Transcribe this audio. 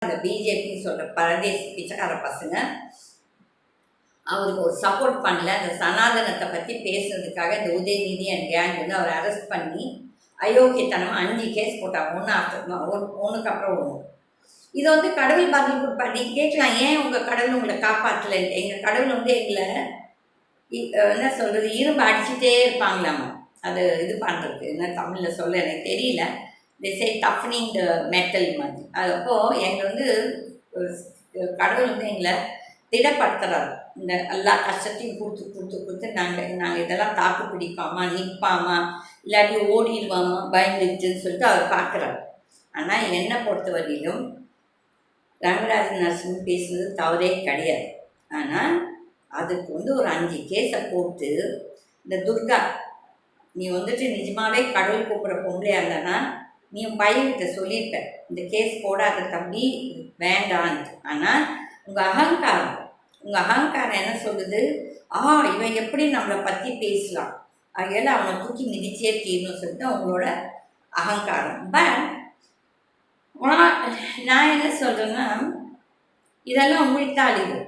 அந்த பிஜேபி சொல்கிற பரதேச பிச்சைக்கார பசங்க அவருக்கு ஒரு சப்போர்ட் பண்ணல. அந்த சனாதனத்தை பற்றி பேசுறதுக்காக இந்த உதயநிதி அண்ட் கேங் வந்து அவரை அரெஸ்ட் பண்ணி அயோக்கியத்தனமாக 5 கேஸ் போட்டாங்க, ஒன்றுக்கு அப்புறம் ஒன்று. இதை வந்து கடவுள் பதில் கொடுப்பார். நீங்கள் கேட்கலாம், ஏன் உங்கள் கடவுள் உங்களை காப்பாற்றலை? எங்கள் கடவுள் வந்து எங்களை என்ன சொல்கிறது, இரும்பு அடிச்சுட்டே இருப்பாங்களாமா. அது இது பண்ணுறதுக்கு என்ன தமிழில் சொல்ல எனக்கு தெரியல. திசை டஃப்னிங் த மெட்டல் மாதிரி. அது அப்போது எங்களை வந்து கடவுள் வந்து எங்களை திடப்படுத்துகிறார். இந்த எல்லா கஷ்டத்தையும் கொடுத்து நாங்கள் இதெல்லாம் தாக்கு பிடிப்பாமா, நிற்பாமா, இல்லாட்டி ஓடிடுவாமா பயந்துச்சுன்னு சொல்லிட்டு அவர் பார்க்குறாரு. ஆனால் என்னை பொறுத்த வரையிலும் ரங்கராஜன் நரசிம்மன் பேசுனது தவறே கிடையாது. ஆனால் அதுக்கு வந்து ஒரு 5 கேஸை போட்டு இந்த துர்கா, நீ வந்துட்டு நிஜமாவே கடவுள் கூப்பிட்ற பொம்பளையாக இருந்தனா நீ பையன்கிட்ட சொல்லியிருப்ப, இந்த கேஸ் போடாத தம்பி, வேண்டான்ட்டு. ஆனால் உங்கள் அகங்காரம் என்ன சொல்லுது, இவன் எப்படி நம்மளை பற்றி பேசலாம், அதனால் அவனை தூக்கி மிதிச்சே தீரணும்னு சொல்லிட்டு அவங்களோட அகங்காரம். பட் நான் என்ன சொல்கிறேன்னா, இதெல்லாம் உங்களுக்கு தான் அழிவு.